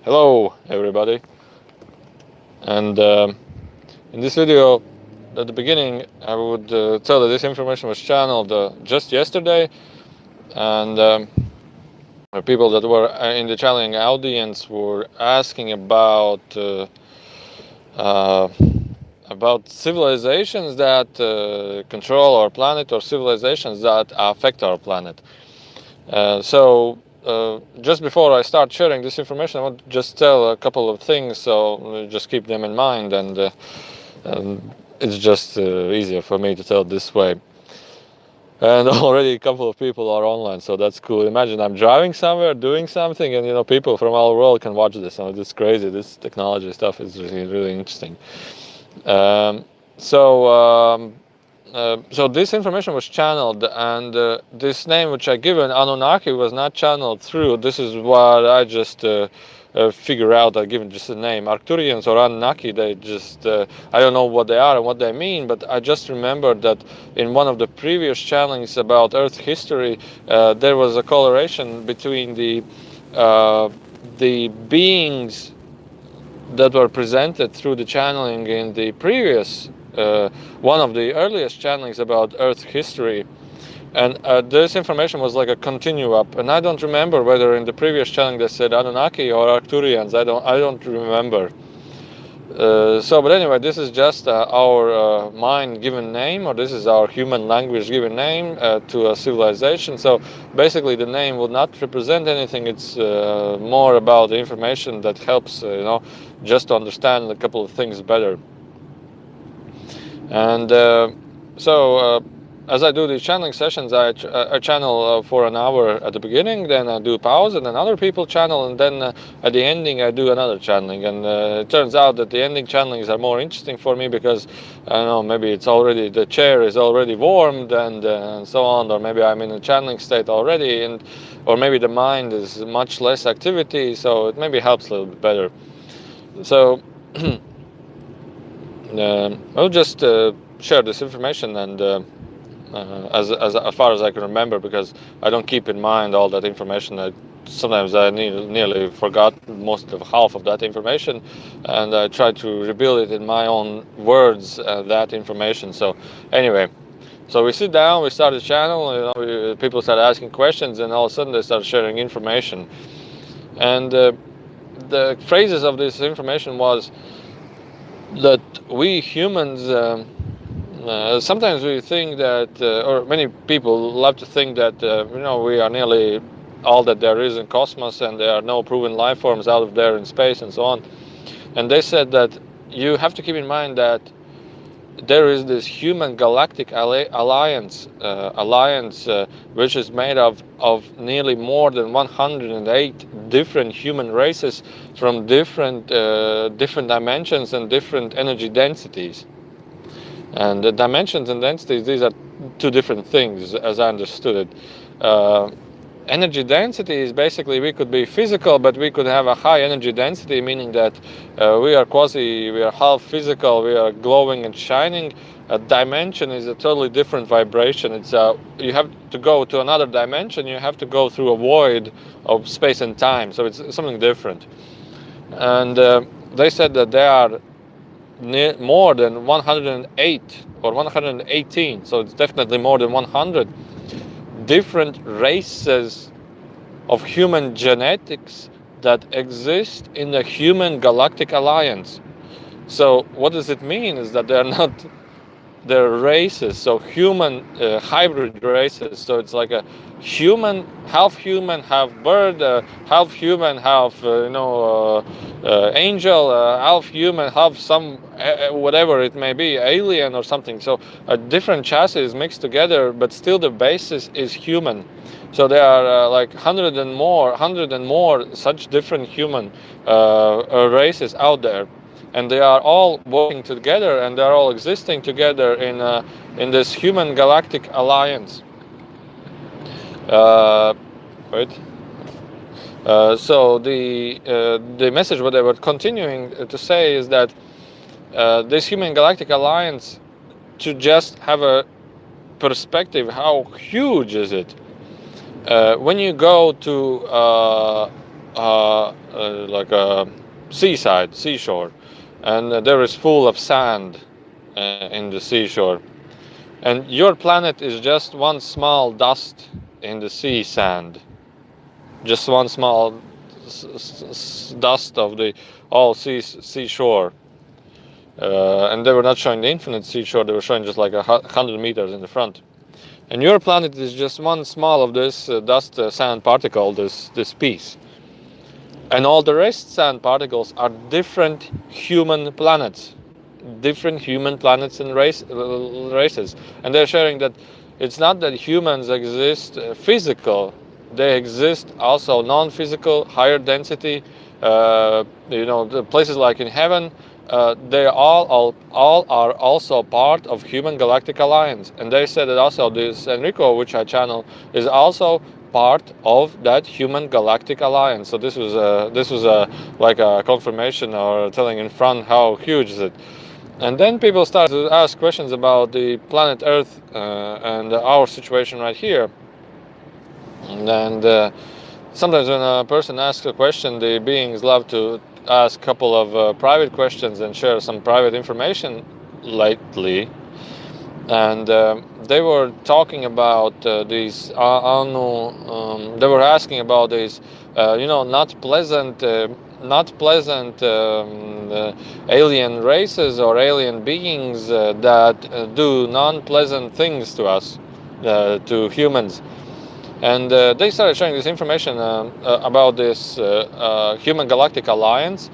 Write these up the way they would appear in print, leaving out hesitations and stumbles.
Hello everybody, and in this video at the beginning I would tell that this information was channeled just yesterday, and people that were in the channeling audience were asking uh, about civilizations that control our planet, or civilizations that affect our planet. So just before I start sharing this information, I want to just tell a couple of things, so just keep them in mind, and it's just easier for me to tell it this way. And already a couple of people are online, so that's cool. Imagine I'm driving somewhere, doing something, and people from all the world can watch this. So it's crazy. This technology stuff is really, really interesting. Um, so so this information was channeled, and this name which I given, Anunnaki, was not channeled through. This is what I just figure out. I given just a name. Arcturians or Anunnaki, they just I don't know what they are and what they mean, but I just remembered that in one of the previous channelings about Earth history, there was a correlation between the beings that were presented through the channeling in the previous one of the earliest channelings about Earth history, and this information was like a continue up. And I don't remember whether in the previous channeling they said Anunnaki or Arcturians. I don't remember. But anyway, this is just our mind given name, or this is our human language given name to a civilization. So basically, the name would not represent anything. It's more about the information that helps, just to understand a couple of things better. And as I do these channeling sessions, I channel for an hour at the beginning, then I do pause, and then other people channel, and then at the ending I do another channeling. And it turns out that the ending channelings are more interesting for me because I don't know, maybe it's already, the chair is already warmed, and so on, or maybe I'm in a channeling state already, or maybe the mind is much less activity, so it maybe helps a little bit better. So I'll just share this information, and as far as I can remember, because I don't keep in mind all that information. Sometimes I nearly forgot most of half of that information, and I try to rebuild it in my own words, that information. So anyway, so we sit down, we start the channel, people start asking questions, and all of a sudden they start sharing information. And the phrases of this information was that we humans, sometimes we think that, or many people love to think that, we are nearly all that there is in cosmos, and there are no proven life forms out of there in space and so on. And they said that you have to keep in mind that there is this human galactic alliance, which is made of nearly more than 108 different human races from different dimensions and different energy densities. And the dimensions and densities, these are two different things, as I understood it. Energy density is basically, we could be physical, but we could have a high energy density, meaning that we are half physical, we are glowing and shining. A dimension is a totally different vibration. It's you have to go to another dimension, you have to go through a void of space and time, so it's something different. And they said that there are more than 108 or 118, so it's definitely more than 100 different races of human genetics that exist in the human galactic alliance. So what does it mean is that they're races, so human hybrid races. So it's like a human, half bird, half human, half angel, half human, half some whatever it may be, alien or something. So a different chassis mixed together, but still the basis is human. So there are like 100 and more such different human races out there, and they are all working together, and they are all existing together in this human galactic alliance. Right. So the message what they were continuing to say is that this human galactic alliance, to just have a perspective, how huge is it? When you go to like a seashore, and there is full of sand in the seashore. And your planet is just one small dust in the sea sand, just one small dust of the all seashore. And they were not showing the infinite seashore; they were showing just like 100 meters in the front. And your planet is just one small of this dust sand particle, this piece. And all the rest sand particles are different human planets, and races. And they're sharing that it's not that humans exist physical; they exist also non-physical, higher density. The places like in heaven, they all are also part of Human Galactic Alliance. And they said that also this Enrico, which I channel, is also part of that Human Galactic Alliance. So this was like a confirmation or telling in front how huge is it. And then people started to ask questions about the planet Earth and our situation right here. And sometimes when a person asks a question, the beings love to ask a couple of private questions and share some private information lately. And they were talking about these they were asking about these not pleasant alien races or alien beings that do non-pleasant things to us, to humans. And they started sharing this information about this Human Galactic Alliance,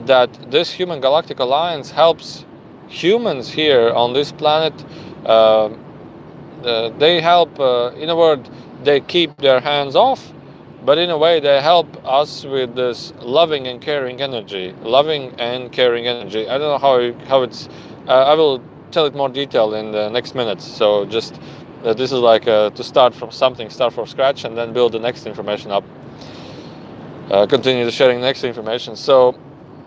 that this Human Galactic Alliance helps humans here on this planet. They help, in a word, they keep their hands off, but in a way they help us with this loving and caring energy. I don't know how it's. I will tell it more detail in the next minutes. So just this is like to start from scratch, and then build the next information up. Continue the sharing next information. So.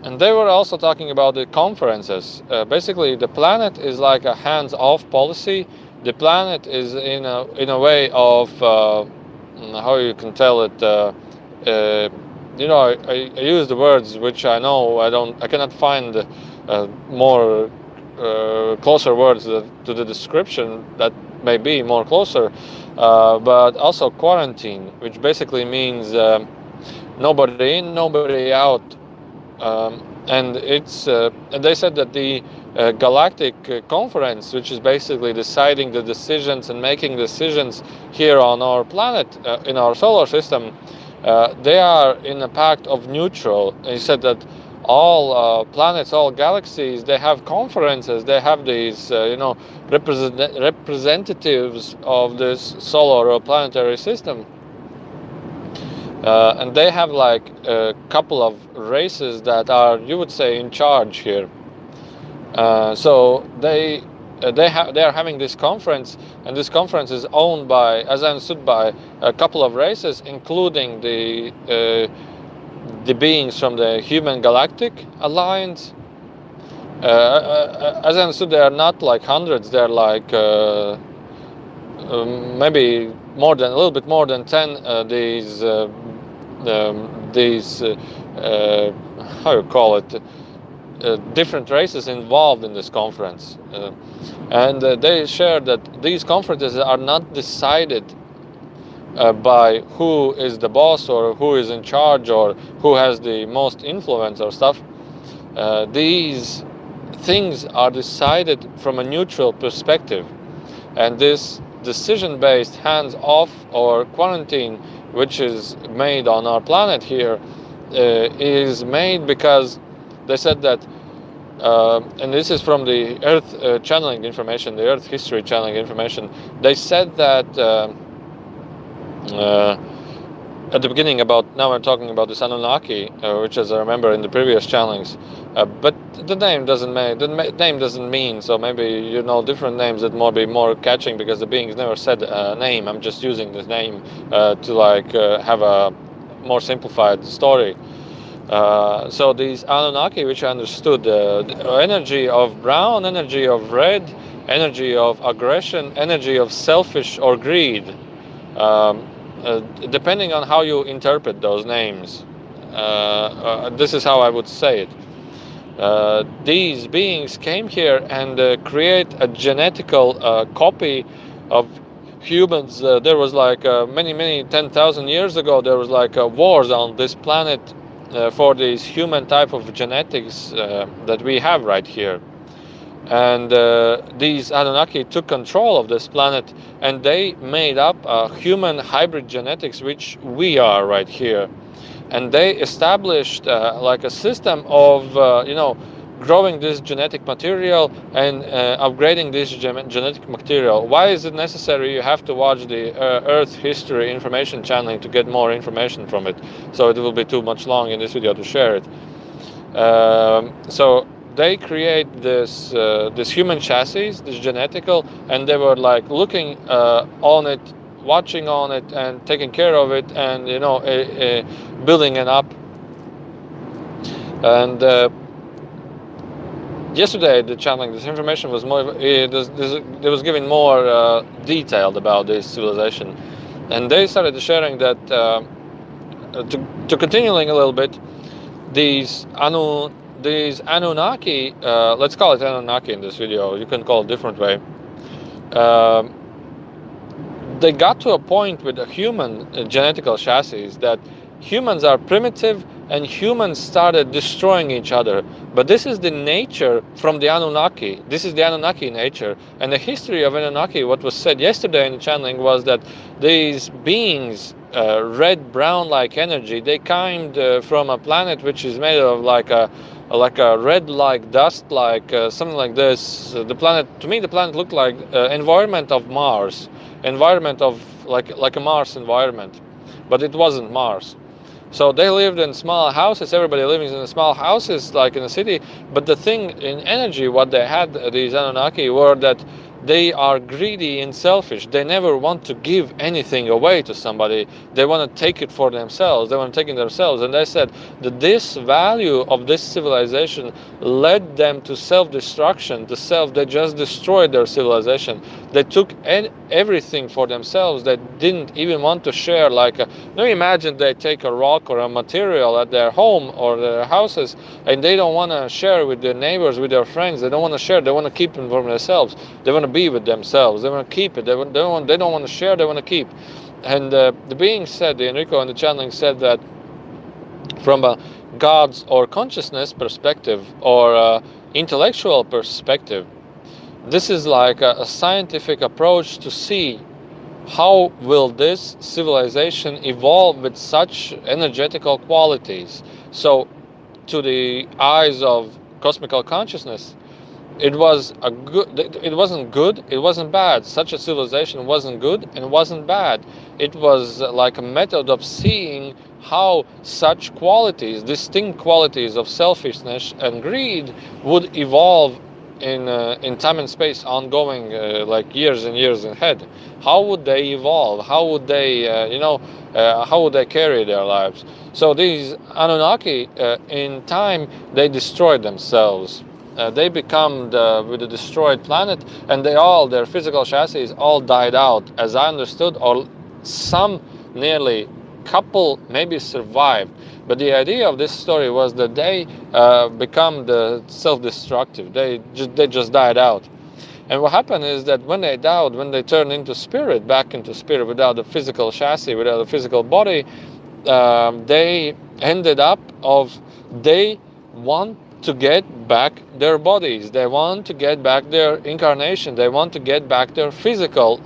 And they were also talking about the conferences. Basically, the planet is like a hands-off policy. The planet is in a way of how you can tell it. I use the words which I know I cannot find more closer words to the description that may be more closer. But also quarantine, which basically means nobody in, nobody out. And they said that the galactic conference, which is basically deciding the decisions and making decisions here on our planet, in our solar system, they are in a pact of neutral. And he said that all planets, all galaxies, they have conferences, they have these representatives of this solar or planetary system. And they have like a couple of races that are, you would say, in charge here. So they are having this conference, and this conference is owned by, as I understood, by a couple of races, including the beings from the Human Galactic Alliance. As I understood, they are not like hundreds; they're like maybe a little bit more than 10 these how you call it, different races involved in this conference. And they shared that these conferences are not decided by who is the boss or who is in charge or who has the most influence or stuff. These things are decided from a neutral perspective, and this decision-based hands-off or quarantine, which is made on our planet here, is made because they said that, and this is from the Earth channeling information, the Earth history channeling information. They said that at the beginning now we're talking about this Annunaki, which, as I remember in the previous channelings, but the name doesn't mean, so maybe different names that might be more catching, because the beings never said a name. I'm just using this name to have a more simplified story. So these Anunnaki, which I understood, the energy of brown, energy of red, energy of aggression, energy of selfish or greed, depending on how you interpret those names. This is how I would say it. These beings came here and create a genetical copy of humans. There was like many 10,000 years ago, there was like wars on this planet for these human type of genetics that we have right here. And these Anunnaki took control of this planet, and they made up human hybrid genetics, which we are right here. And they established like a system of growing this genetic material and upgrading this genetic material. Why is it necessary? You have to watch the Earth History Information channeling to get more information from it. So it will be too much long in this video to share it. So they create this human chassis, this genetical, and they were like looking on it, watching on it, and taking care of it, and building it up. And yesterday, the channeling, this information was more. It was given more detailed about this civilization, and they started sharing that to continuing a little bit, these Anunnaki, let's call it Anunnaki in this video, you can call it a different way, they got to a point with the human genetical chassis that humans are primitive and humans started destroying each other. But this is the nature from the Anunnaki. This is the Anunnaki nature. And the history of Anunnaki, what was said yesterday in the channeling, was that these beings, red-brown like energy, they came from a planet which is made of like a red like dust, like something like this. The planet, to me, the planet looked like environment of Mars, environment of like a Mars environment, but it wasn't Mars. So they lived in small houses, everybody living in small houses like in a city. But the thing in energy, what they had, these Anunnaki, were that they are greedy and selfish. They never want to give anything away to somebody. They want to take it for themselves. They want to take it themselves. And they said that this value of this civilization led them to self-destruction, they just destroyed their civilization. They took everything for themselves. They didn't even want to share. Now imagine they take a rock or a material at their home or their houses, and they don't want to share with their neighbors, with their friends. They don't want to share. They want to keep it for themselves. They want to be with themselves. They want to keep it. They don't want to share. They want to keep. And the being said, the Enrico and the channeling said that from a God's or consciousness perspective or intellectual perspective, this is like a scientific approach to see how will this civilization evolve with such energetical qualities. So to the eyes of cosmical consciousness, it wasn't good, it wasn't bad. Such a civilization wasn't good and wasn't bad. It was like a method of seeing how such qualities, distinct qualities of selfishness and greed, would evolve in time and space, ongoing, like years and years ahead. How would they evolve? How would they, how would they carry their lives? So these Anunnaki, in time, they destroyed themselves. They become with the destroyed planet, and their physical chassis all died out, as I understood, or some nearly couple maybe survived. But the idea of this story was that they become the self-destructive. They just died out. And what happened is that when they died, when they turned into spirit, back into spirit, without a physical chassis, without a physical body, they ended up they want to get back their bodies. They want to get back their incarnation. They want to get back their physical.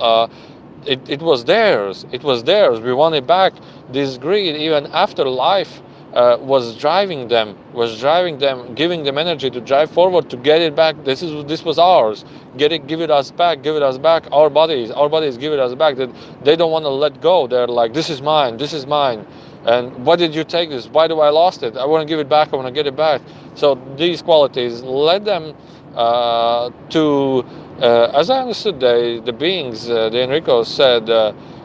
It was theirs. It was theirs. We want it back. This greed, even after life, was driving them, giving them energy to drive forward to get it back. This was ours. Give it us back. Our bodies, give it us back. They don't want to let go. They're like, this is mine. And why did you take this? Why do I lost it? I want to give it back. I want to get it back. So these qualities led them to, as I understood, the beings, the Enrico said,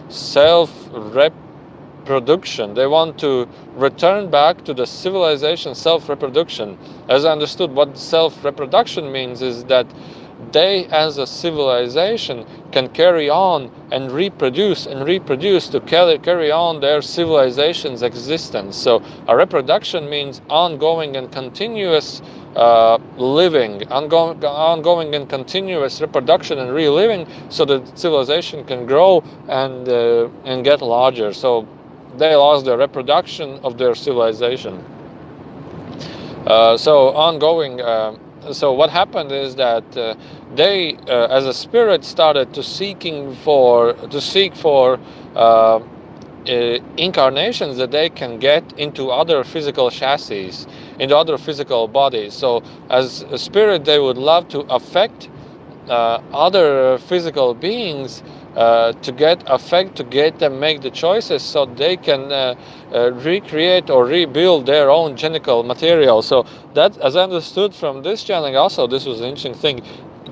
self-reproduction. They want to return back to the civilization self-reproduction. As I understood, what self-reproduction means is that they, as a civilization, can carry on and reproduce to carry on their civilization's existence. So a reproduction means ongoing and continuous living, ongoing and continuous reproduction and reliving, so that civilization can grow and get larger. So they lost the reproduction of their civilization. So ongoing. So what happened is that they, as a spirit, started to seek for incarnations that they can get into other physical chassis, into other physical bodies. So as a spirit, they would love to affect other physical beings, to get them make the choices, so they can recreate or rebuild their own genital material. So that, as I understood from this channeling, also this was an interesting thing.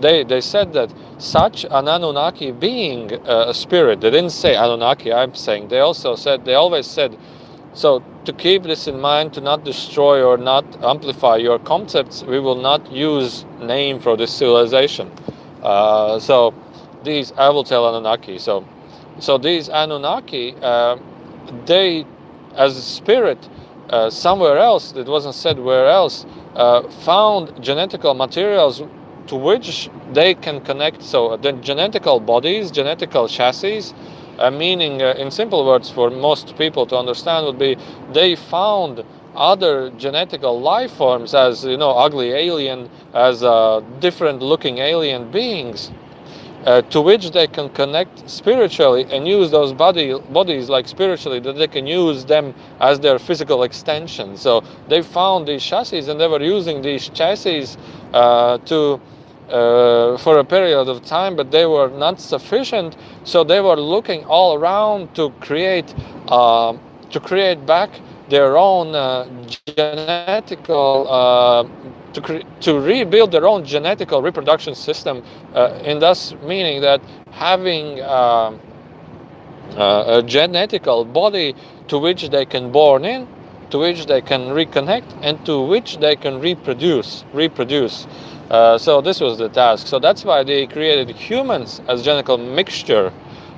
They said that such an Anunnaki being, a spirit, they didn't say Anunnaki, I'm saying, they always said, so to keep this in mind, to not destroy or not amplify your concepts, we will not use name for this civilization. So these, I will tell Anunnaki. So these Anunnaki, they, as a spirit, somewhere else, it wasn't said where else, found genetical materials to which they can connect. So the genetical bodies, genetical chassis, meaning in simple words for most people to understand would be, they found other genetical life forms, as ugly alien, as different looking alien beings, to which they can connect spiritually and use those bodies like spiritually, that they can use them as their physical extension. So they found these chassis, and they were using these chassis for a period of time, but they were not sufficient. So they were looking all around to create back their own genetical, to rebuild their own genetical reproduction system, and thus meaning that having a genetical body to which they can born in, to which they can reconnect, and to which they can reproduce. So this was the task. So that's why they created humans as genital mixture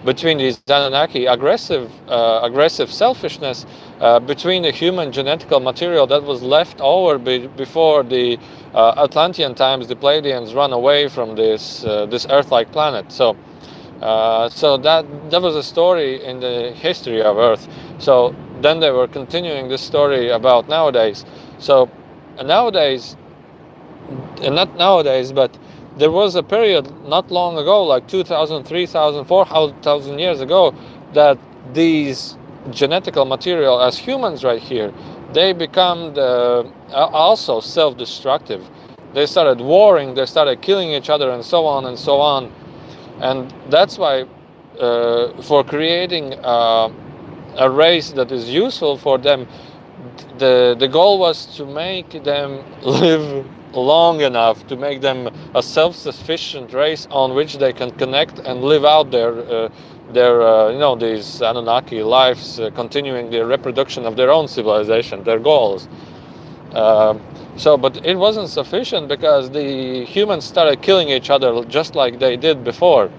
between these Anunnaki, aggressive selfishness, between the human genetical material that was left over before the Atlantean times. The Pleiadians run away from this Earth-like planet. So that was a story in the history of Earth. So then they were continuing this story about nowadays. So nowadays, and not nowadays, but there was a period not long ago, like 2,000, 3,000, 4,000 years ago, that these genetical material as humans right here, they become also self-destructive. They started warring, they started killing each other, and so on and so on. And that's why for creating a race that is useful for them, the goal was to make them live long enough, to make them a self-sufficient race on which they can connect and live out their these Anunnaki lives, continuing the reproduction of their own civilization, their goals. But it wasn't sufficient, because the humans started killing each other just like they did before.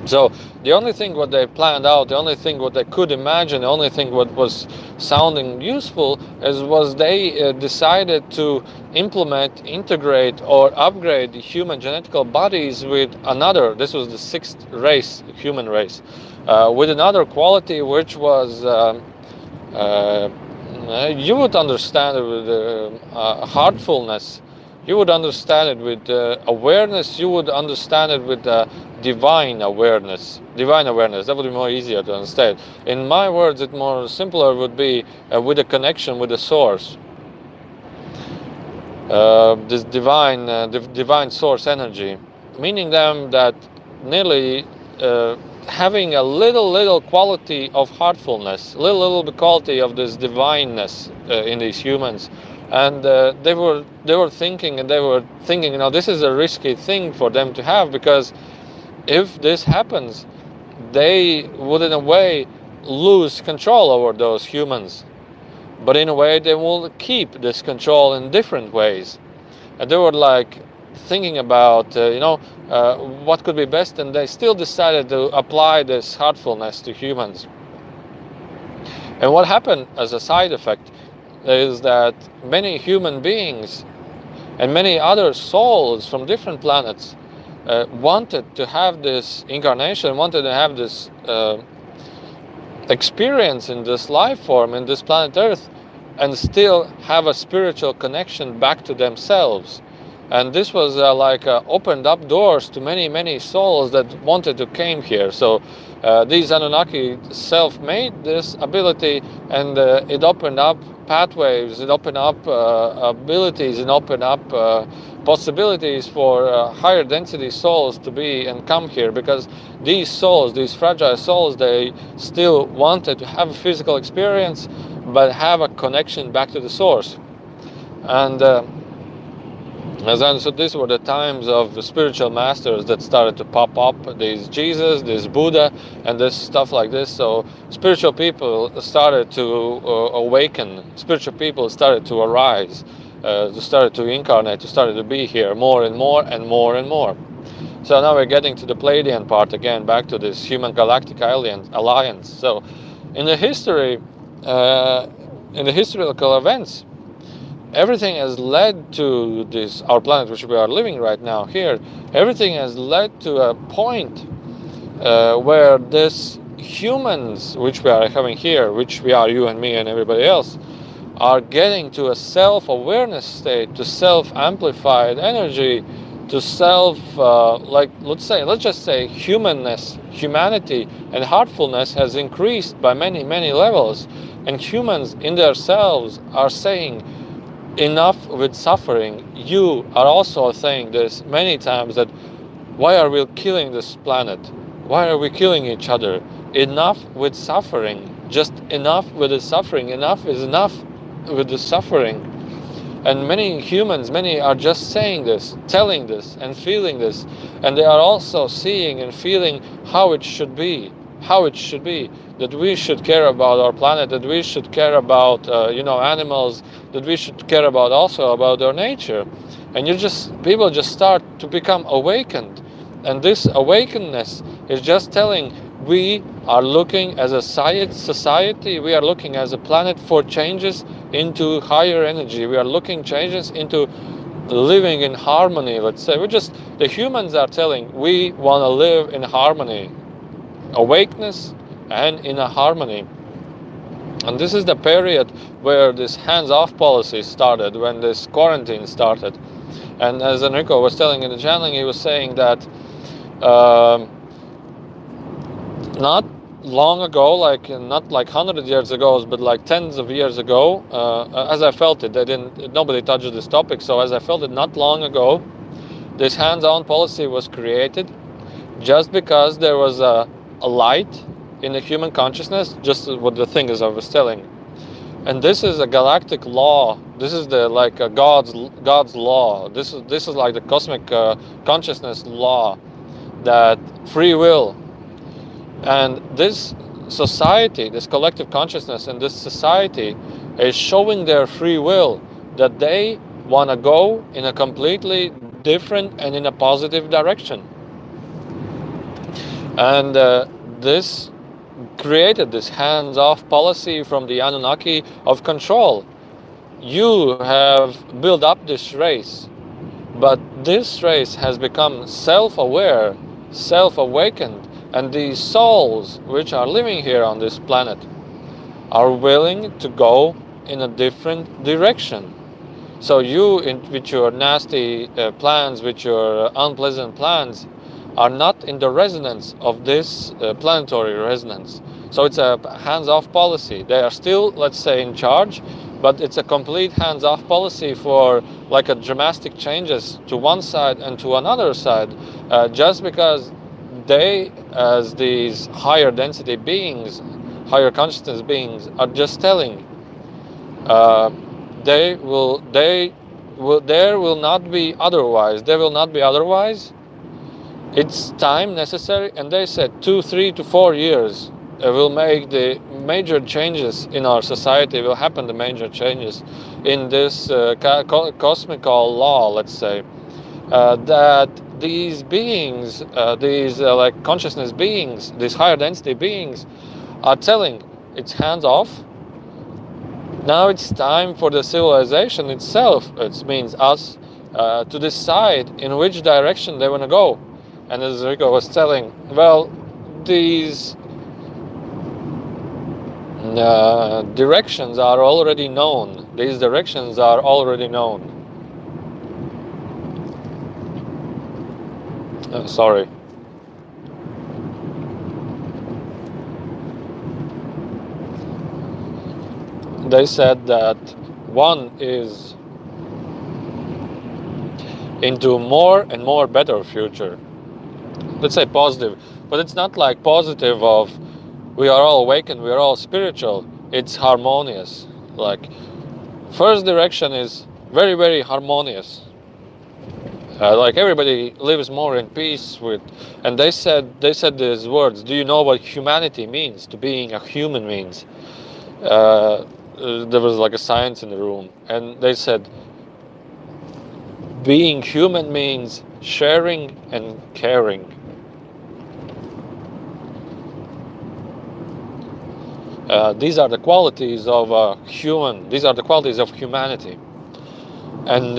So the only thing what they planned out, the only thing what they could imagine, the only thing what was sounding useful was they decided to implement, integrate, or upgrade the human genetical bodies with another. This was the sixth race, human race, with another quality which was you would understand it with heartfulness. You would understand it with awareness. You would understand it with divine awareness. Divine awareness. That would be more easier to understand. In my words, it more simpler would be with a connection with the source. This divine source energy, meaning them that nearly having a little quality of heartfulness, little quality of this divineness in these humans. And they were thinking, this is a risky thing for them to have, because if this happens, they would in a way lose control over those humans. But in a way, they will keep this control in different ways. And they were like, thinking about what could be best, and they still decided to apply this heartfulness to humans. And what happened as a side effect is that many human beings and many other souls from different planets wanted to have this incarnation, wanted to have this experience in this life form, in this planet Earth, and still have a spiritual connection back to themselves. And this was opened up doors to many souls that wanted to came here. So these Anunnaki self-made this ability, and it opened up pathways, it opened up abilities, it opened up possibilities for higher density souls to be and come here, because these souls, these fragile souls, they still wanted to have a physical experience but have a connection back to the source. And as I understood, these were the times of the spiritual masters that started to pop up. There's Jesus, there's Buddha, and this stuff like this. So spiritual people started to awaken. Spiritual people started to arise, started to incarnate, started to be here more and more and more and more. So now we're getting to the Pleiadian part again, back to this human galactic alliance. So in the history, in the historical events, everything has led to this, our planet, which we are living right now here, everything has led to a point where this humans, which we are having here, which we are, you and me and everybody else, are getting to a self-awareness state, to self-amplified energy, to let's just say humanity and heartfulness has increased by many levels, and humans in themselves are saying, enough with suffering. You are also saying this many times, that why are we killing this planet? Why are we killing each other? Enough with suffering. Just enough with the suffering. Enough is enough with the suffering. And many humans, many are just saying this, telling this and feeling this, and they are also seeing and feeling how it should be, that we should care about our planet, that we should care about animals, that we should care about also about our nature. And people just start to become awakened, and this awakenedness is just telling, we are looking as a society, we are looking as a planet for changes into higher energy. We are looking changes into living in harmony, let's say. The humans are telling, we want to live in harmony, awakeness and in a harmony. And this is the period where this hands-off policy started, when this quarantine started. And as Enrico was telling in the channeling, he was saying that not long ago, not like 100 years ago, but like tens of years ago, as I felt it, nobody touched this topic, so as I felt it, not long ago, this hands-on policy was created just because there was a light in the human consciousness, just what the thing is I was telling. And this is a galactic law. This is God's law. This is like the cosmic consciousness law, that free will. And this society, this collective consciousness and this society is showing their free will, that they want to go in a completely different and in a positive direction. And this created this hands-off policy from the Anunnaki of control. You have built up this race, but this race has become self-aware, self-awakened, and these souls which are living here on this planet are willing to go in a different direction. So you, with your nasty plans, with your unpleasant plans, are not in the resonance of this planetary resonance. So it's a hands-off policy. They are still, let's say, in charge, but it's a complete hands-off policy for like a dramatic changes to one side and to another side, just because they, as these higher density beings, higher consciousness beings, are just telling, there will not be otherwise. There will not be otherwise. It's time necessary, and they said 2, 3 to 4 years will make the major changes in our society. Will happen the major changes in this cosmical law, let's say. that these beings, these like consciousness beings, these higher density beings, are telling it's hands off. Now it's time for the civilization itself, it means us, to decide in which direction they want to go. And as Rico was telling, well, these directions are already known. These directions are already known. Sorry. They said that one is into more and more better future. Let's say positive, but it's not like positive of we are all awakened, we are all spiritual. It's harmonious. Like first direction is very, very harmonious. Like everybody lives more in peace with, and they said these words. Do you know what humanity means? To being a human means. There was like a science in the room, and they said being human means sharing and caring. These are the qualities of a human. These are the qualities of humanity, and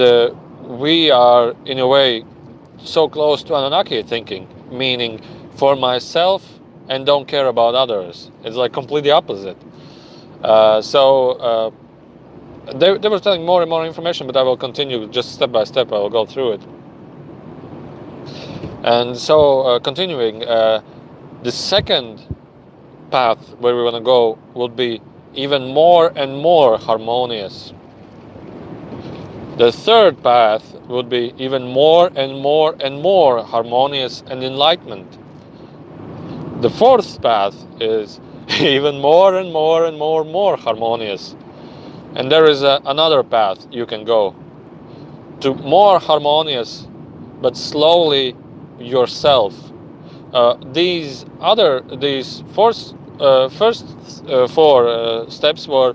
we are in a way so close to Annunaki thinking, meaning for myself and don't care about others. It's like completely opposite. So they were telling more and more information, but I will continue just step by step. I will go through it. And so continuing, the second path where we want to go would be even more and more harmonious. The third path would be even more and more and more harmonious and enlightenment. The fourth path is even more and more and more harmonious. And there is another path you can go to more harmonious, but slowly yourself. These first four steps were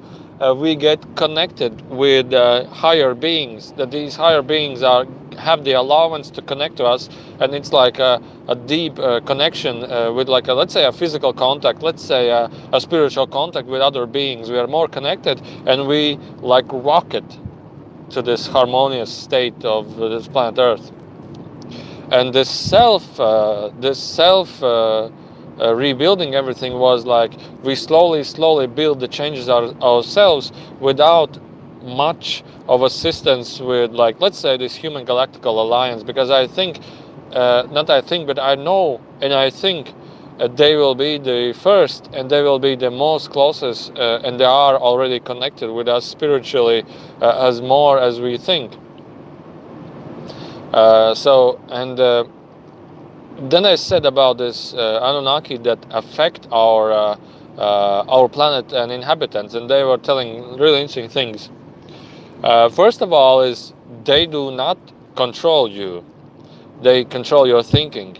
we get connected with higher beings, that these higher beings have the allowance to connect to us, and it's like a deep connection with like let's say a physical contact, let's say a spiritual contact with other beings. We are more connected, and we like rocket to this harmonious state of this planet Earth. And this self rebuilding everything was like we slowly build the changes ourselves without much of assistance with, like, let's say this human galactical alliance, because I think but I know and I think they will be the first and they will be the most closest and they are already connected with us spiritually as more as we think. Then I said about this Anunnaki that affect our planet and inhabitants, and they were telling really interesting things. First of all, is they do not control you; they control your thinking.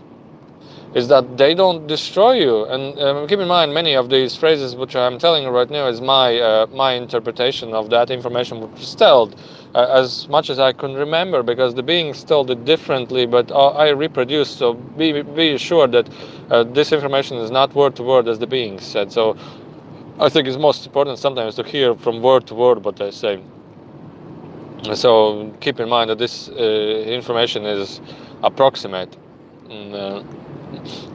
Is that they don't destroy you, and keep in mind many of these phrases which I'm telling you right now is my interpretation of that information which was told. As much as I can remember, because the beings told it differently, but I reproduced, so be sure that this information is not word to word as the beings said. So I think it's most important sometimes to hear from word to word what they say. So keep in mind that this information is approximate,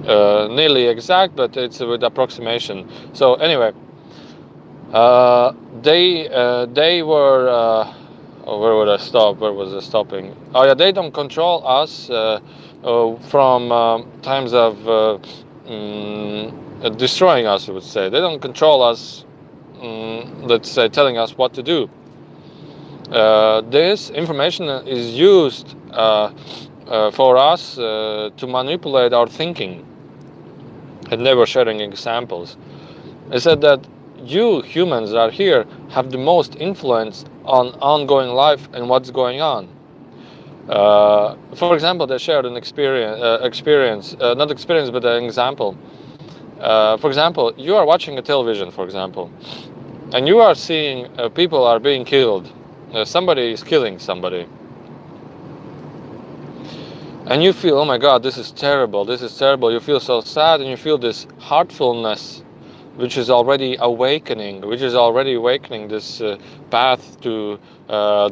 nearly exact, but it's with approximation. So anyway, they were where would I stop? Where was I stopping? Oh yeah, they don't control us from times of destroying us, I would say. They don't control us, let's say, telling us what to do. This information is used for us to manipulate our thinking. And they were sharing examples. They said that you humans are here have the most influence on ongoing life and what's going on. For example, they shared an experience, not experience, but an example. For example, you are watching a television, for example, and you are seeing people are being killed. Somebody is killing somebody. and you feel, oh my God, this is terrible, this is terrible. You feel so sad, and you feel this heartfulness, which is already awakening, this path to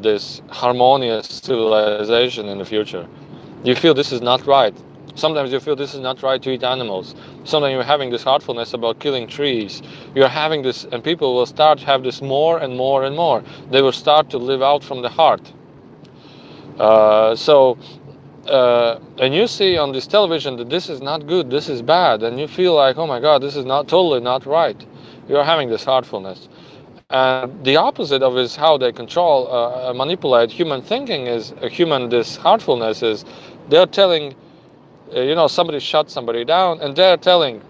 this harmonious civilization in the future. You feel this is not right. Sometimes you feel this is not right to eat animals. Sometimes you're having this heartfulness about killing trees. You're having this, and people will start to have this more and more and more. They will start to live out from the heart. And you see on this television that this is not good, this is bad, and you feel like, oh my God, this is not totally not right. You're having this heartfulness. And the opposite of is how they control, manipulate human thinking is this heartfulness is they're telling, somebody shut somebody down, and they're telling,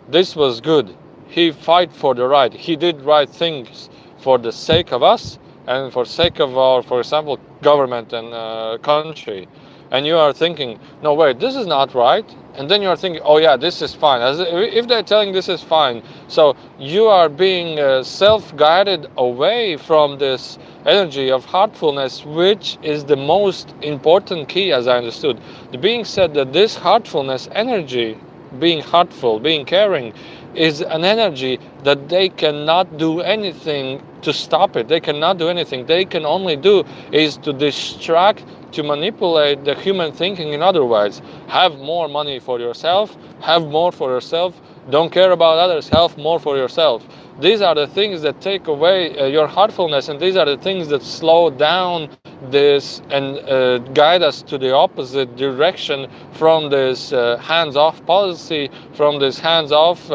this was good. He fight for the right. He did right things for the sake of us and for sake of our, for example, government and country. And you are thinking, no, wait, this is not right. And then you are thinking, oh yeah, this is fine. As if they're telling this is fine. So you are being self-guided away from this energy of heartfulness, which is the most important key, as I understood. The being said that this heartfulness energy, being heartful, being caring, is an energy that they cannot do anything to stop it. They cannot do anything. They can only do is to distract, to manipulate the human thinking in other words. Have more money for yourself, have more for yourself, don't care about others, have more for yourself. These are the things that take away your heartfulness, and these are the things that slow down this and guide us to the opposite direction from this hands-off policy, from this hands-off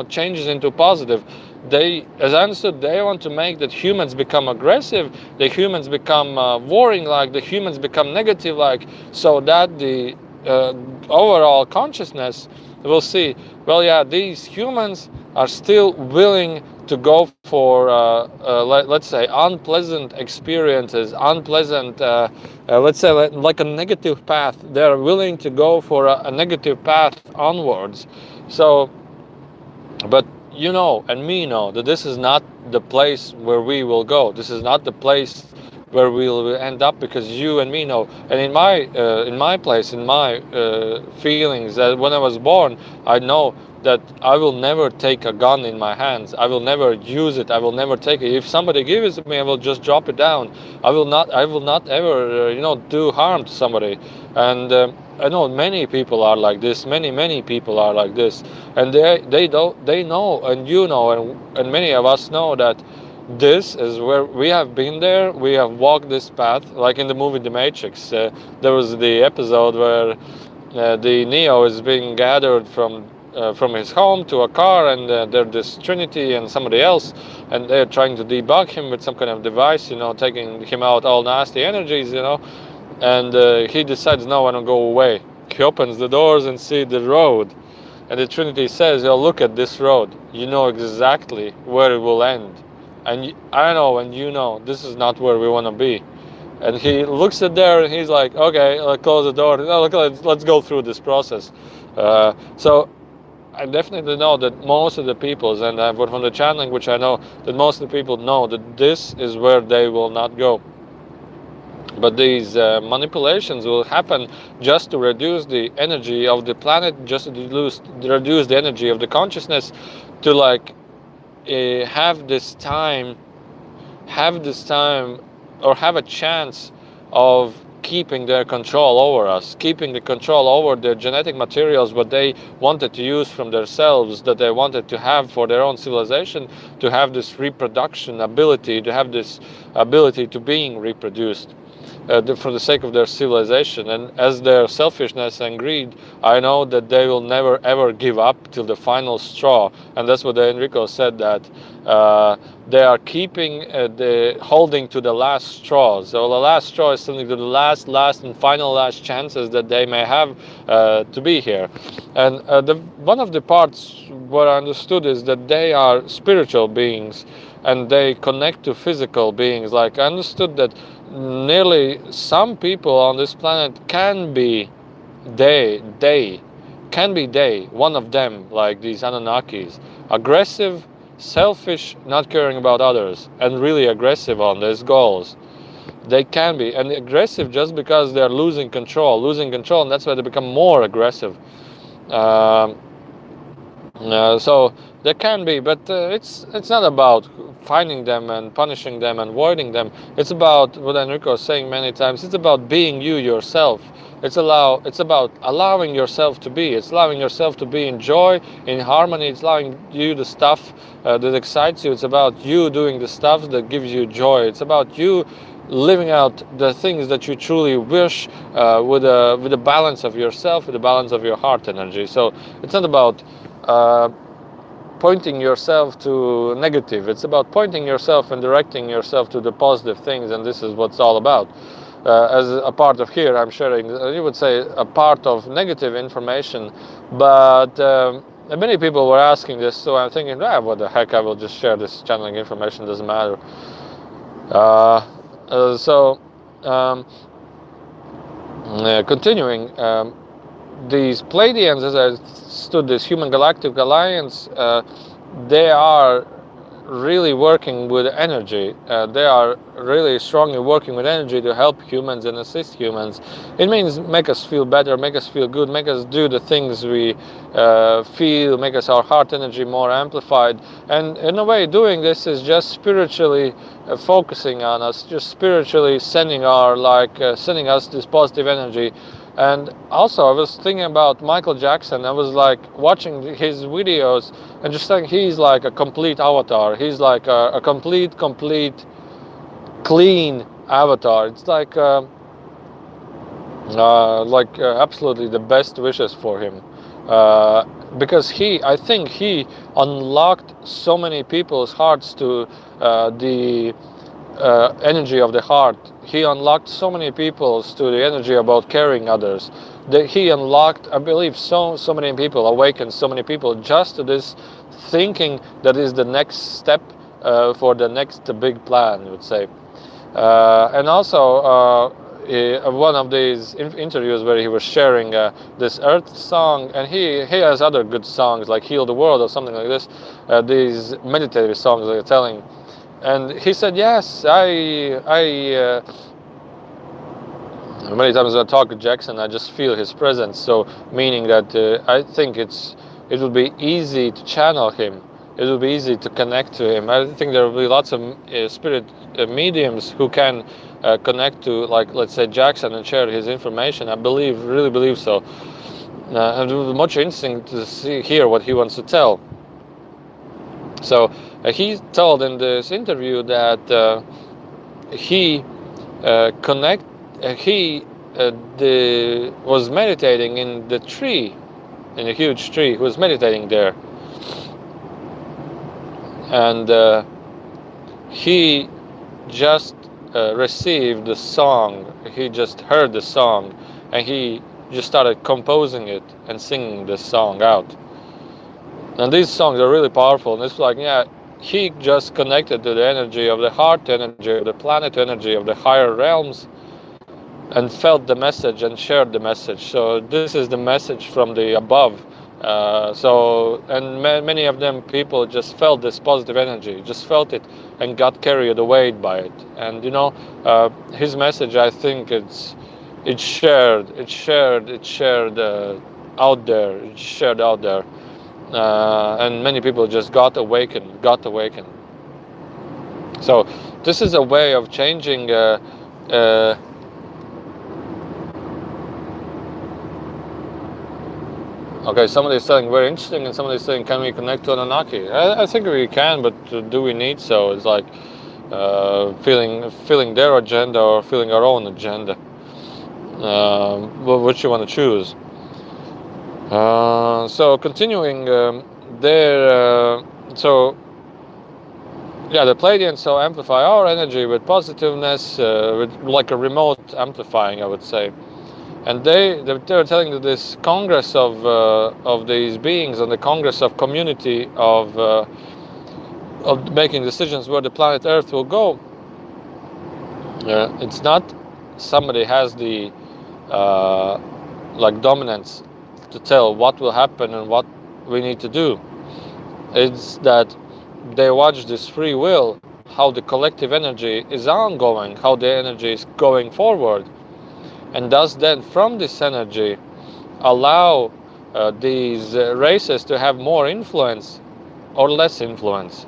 changes into positive. They, as I understood, they want to make that humans become aggressive, the humans become warring like, the humans become negative like, so that the overall consciousness will see, well, yeah, these humans are still willing to go for, let's say, unpleasant experiences, unpleasant, let's say, like a negative path. They're willing to go for a negative path onwards. So, but you know, and me know that this is not the place where we will go. This is not the place where we'll end up, because you and me know. And in my place, in my feelings, that when I was born, I know that I will never take a gun in my hands. I will never use it. I will never take it. If somebody gives it to me, I will just drop it down. I will not ever do harm to somebody. And I know many people are like this. Many people are like this, and they know, and you know, and many of us know that this is where we have been there. We have walked this path, like in the movie The Matrix. There was the episode where the Neo is being gathered from his home to a car, and there's this Trinity and somebody else, and they're trying to debug him with some kind of device, taking him out all nasty energies, and he decides, no, I don't go away. He opens the doors and see the road, and the Trinity says, look at this road. You know exactly where it will end, and I know, and you know, this is not where we want to be. And he looks at there, and he's like, okay, close the door. No, let's go through this process. So I definitely know that most of the peoples, and from the channeling, which I know, that most of the people know that this is where they will not go. But these manipulations will happen just to reduce the energy of the planet, just to reduce the energy of the consciousness, to have this time, or have a chance of keeping their control over us, keeping the control over their genetic materials, what they wanted to use from themselves, that they wanted to have for their own civilization, to have this reproduction ability, to have this ability to being reproduced. For the sake of their civilization, and as their selfishness and greed, I know that they will never ever give up till the final straw. And that's what Enrico said, that they are keeping holding to the last straw. So the last straw is something to the last and final last chances that they may have to be here. And one of the parts what I understood is that they are spiritual beings, and they connect to physical beings. Like, I understood that nearly some people on this planet can be one of them, like these Anunnakis, aggressive, selfish, not caring about others, and really aggressive on these goals. they can be, and aggressive just because they're losing control, and that's why they become more aggressive. Um, so there can be, but it's not about finding them and punishing them and avoiding them. It's about what Enrico was saying many times. It's about being you yourself. It's about allowing yourself to be. It's allowing yourself to be in joy, in harmony. It's allowing you the stuff that excites you. It's about you doing the stuff that gives you joy. It's about you living out the things that you truly wish, with a balance of yourself, with a balance of your heart energy. So it's not about pointing yourself to negative. It's about pointing yourself and directing yourself to the positive things, and this is what it's all about. As a part of here, I'm sharing, you would say, a part of negative information, but many people were asking this, so I'm thinking, what the heck, I will just share this channeling information, doesn't matter. Continuing, these Pleiadians, as I stood, this Human Galactic Alliance, they are really working with energy. They are really strongly working with energy to help humans and assist humans. It means make us feel better, make us feel good, make us do the things we feel, make us our heart energy more amplified. And in a way, doing this is just spiritually focusing on us, just spiritually sending us this positive energy. And also, I was thinking about Michael Jackson. I was like watching his videos and just thinking he's like a complete avatar. He's like a complete, clean avatar. It's like absolutely the best wishes for him. Because I think he unlocked so many people's hearts to the energy of the heart. He unlocked so many people to the energy about caring others. He unlocked, I believe, so many people, awakened so many people just to this thinking that is the next step for the next big plan, I would say. And also one of these interviews where he was sharing this Earth song, and he has other good songs like Heal the World or something like this, these meditative songs that are telling. And he said, yes, many times when I talk to Jackson, I just feel his presence. So meaning that I think it would be easy to channel him. It would be easy to connect to him. I think there will be lots of spirit mediums who can connect to, like, let's say, Jackson and share his information. I really believe so. And it would be much interesting to hear what he wants to tell. So he told in this interview that he was meditating in the tree, in a huge tree. He was meditating there, and he just received the song. He just heard the song, and he just started composing it and singing this song out. And these songs are really powerful, and it's like, he just connected to the energy of the heart, energy of the planet, energy of the higher realms, and felt the message and shared the message. So this is the message from the above. And many of them people just felt this positive energy, just felt it and got carried away by it. And his message, I think it's shared out there. And many people just got awakened. So this is a way of changing. Okay, somebody's saying very interesting, and somebody's saying, can we connect to Annunaki? I think we can, but do we need so? It's like feeling their agenda or feeling our own agenda. What you want to choose. So continuing the Pleiadians so amplify our energy with positiveness, with like a remote amplifying, I would say. And they were telling that this congress of these beings, and the congress of community of making decisions where the planet Earth will go. It's not somebody has the dominance to tell what will happen and what we need to do. It's that they watch this free will how the collective energy is ongoing, how the energy is going forward, and does then from this energy allow these races to have more influence or less influence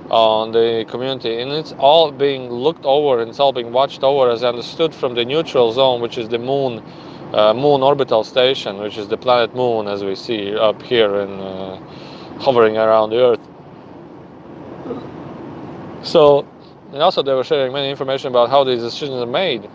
on the community. And it's all being looked over, and it's all being watched over, as understood, from the neutral zone, which is the moon orbital station, which is the planet moon as we see up here and hovering around the earth. So, and also they were sharing many information about how these decisions are made.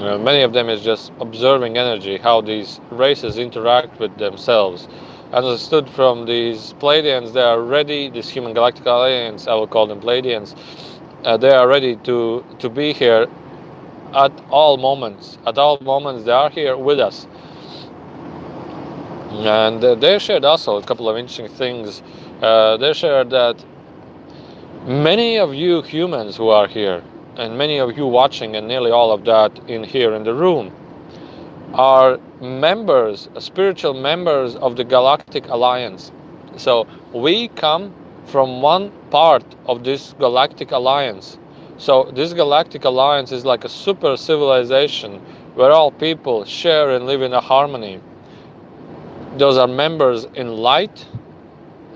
Many of them is just observing energy, how these races interact with themselves. Understood from these Pleiadians, they are ready, this Human Galactic Alliance, I will call them Pleiadians, they are ready to be here at all moments. At all moments they are here with us. And they shared also a couple of interesting things. They shared that many of you humans who are here, and many of you watching, and nearly all of that in here in the room, are members, spiritual members of the Galactic Alliance. So we come from one part of this Galactic Alliance. So this Galactic Alliance is like a super civilization where all people share and live in a harmony. Those are members in light,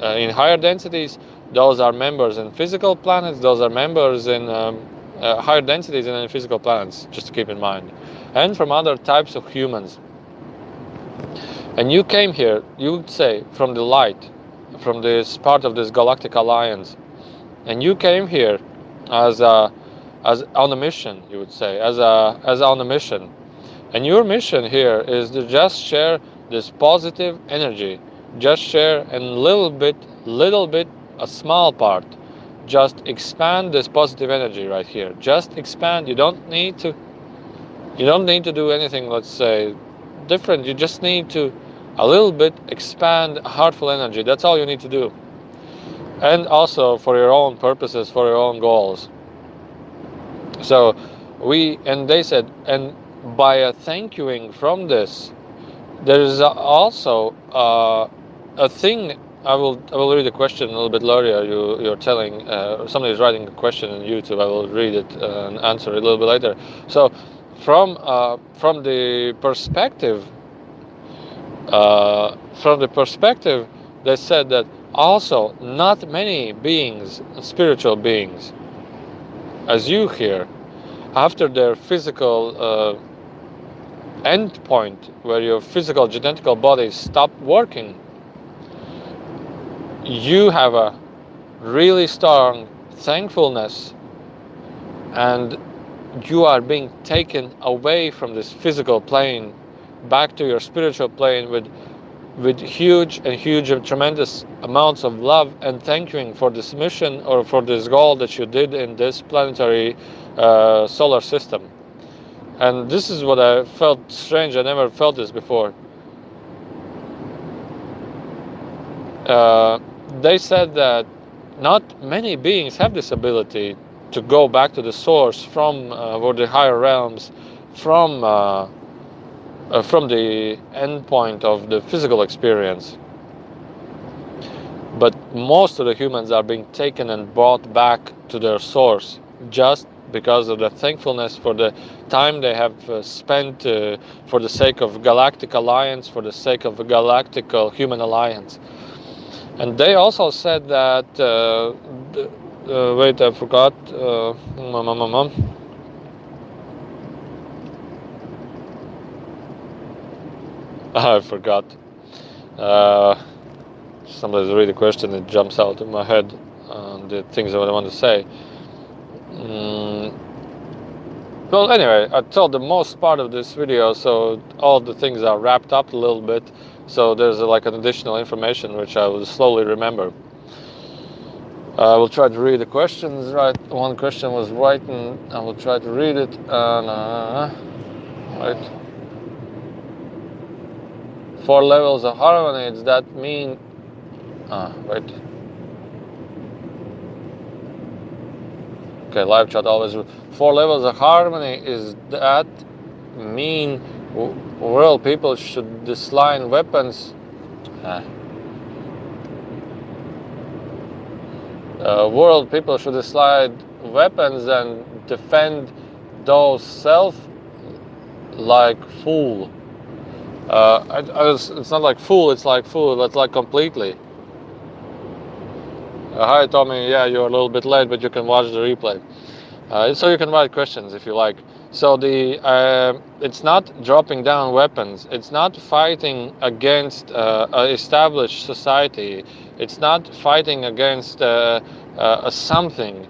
in higher densities. Those are members in physical planets. Those are members in higher densities and in physical planets, just to keep in mind. And from other types of humans. And you came here, you would say, from the light, from this part of this Galactic Alliance. And you came here as on a mission, you would say, as on a mission. And your mission here is to just share this positive energy. Just share a little bit, a small part. Just expand this positive energy right here. Just expand. You don't need to do anything, let's say, different. You just need to a little bit expand heartful energy. That's all you need to do. And also for your own purposes, for your own goals. So they said, and by a thank youing from this, there is also a thing. I will read the question a little bit later. You're telling somebody's writing a question on YouTube. I will read it and answer it a little bit later. So from the perspective they said that also not many beings, spiritual beings, as you here, after their physical end point, where your physical genetical body stopped working, you have a really strong thankfulness, and you are being taken away from this physical plane back to your spiritual plane with huge and tremendous amounts of love and thank you for this mission or for this goal that you did in this planetary solar system. And this is what I felt strange. I never felt this before. They said that not many beings have this ability to go back to the source from or the higher realms, from the end point of the physical experience. But most of the humans are being taken and brought back to their source just because of the thankfulness for the time they have spent for the sake of Galactic Alliance, for the sake of a galactical human alliance. And they also said that, wait, I forgot, I forgot. Somebody's read a question, it jumps out in my head, the things that I want to say. Well, anyway, I told the most part of this video, so all the things are wrapped up a little bit. So there's like an additional information which I will slowly remember. I will try to read the questions. Right, one question was written. I will try to read it. Right. 4 levels of harmony. Does that mean? Right. Okay, live chat always. 4 levels of harmony. Is that mean world people should disline weapons? world, people should slide weapons and defend those self like fool. It's not like fool, it's like fool, it's like completely. Hi Tommy, yeah, you're a little bit late, but you can watch the replay. So you can write questions if you like. So it's not dropping down weapons. It's not fighting against an established society. It's not fighting against something.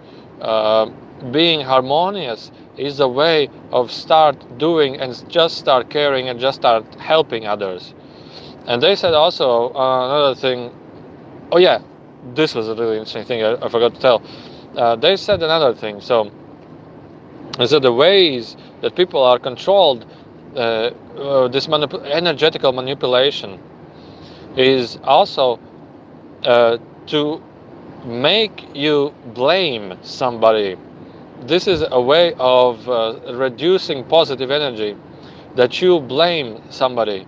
Being harmonious is a way of start doing and just start caring and just start helping others. And they said also another thing. Oh yeah, this was a really interesting thing I forgot to tell. They said another thing. So the ways that people are controlled, this energetical manipulation is also to make you blame somebody. This is a way of reducing positive energy, that you blame somebody.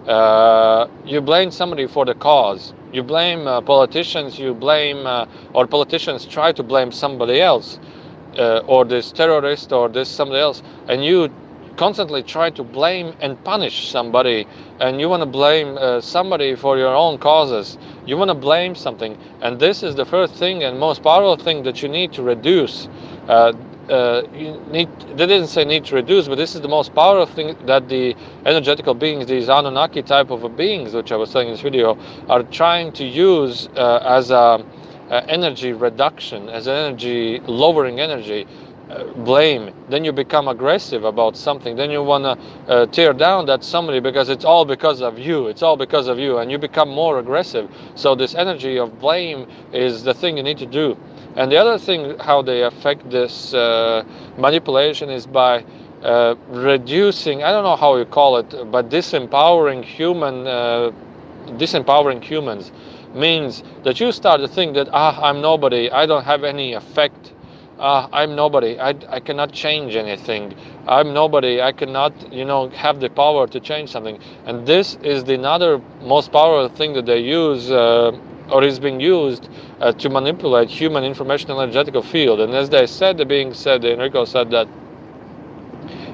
You blame somebody for the cause. You blame politicians, or politicians try to blame somebody else. Or this terrorist or this somebody else, and you constantly try to blame and punish somebody, and you want to blame somebody for your own causes. You want to blame something, and this is the first thing and most powerful thing that you need to reduce. They didn't say need to reduce, but this is the most powerful thing that the energetical beings, these Annunaki type of beings, which I was saying in this video, are trying to use as a energy reduction, as energy lowering energy. Blame, then you become aggressive about something, then you want to tear down that somebody because it's all because of you, and you become more aggressive. So this energy of blame is the thing you need to do. And the other thing, how they affect this manipulation, is by reducing, I don't know how you call it, but disempowering humans. Means that you start to think that I'm nobody, I don't have any effect, I'm nobody, I cannot change anything, I'm nobody, I cannot have the power to change something. And this is the another most powerful thing that they use or is being used to manipulate human information energetical field. And as they said, Enrico said that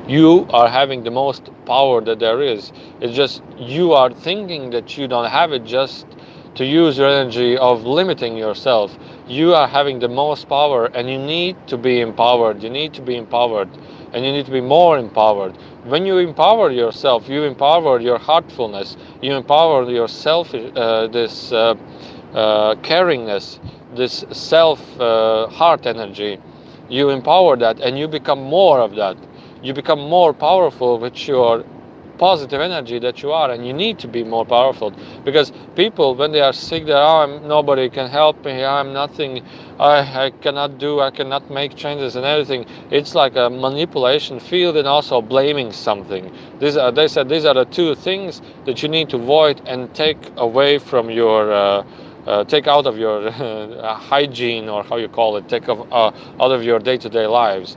you are having the most power that there is. It's just you are thinking that you don't have it, just to use your energy of limiting yourself. You are having the most power, and you need to be empowered. You need to be empowered, and you need to be more empowered. When you empower yourself, you empower your heartfulness, you empower yourself, this caringness, this heart energy. You empower that, and you become more of that. You become more powerful with your positive energy that you are, and you need to be more powerful, because people, when they are sick, nobody can help me, I'm nothing, I cannot make changes and everything. It's like a manipulation field, and also blaming something. They said these are the two things that you need to avoid and take away from your take out of your hygiene, or how you call it, take out of your day-to-day lives.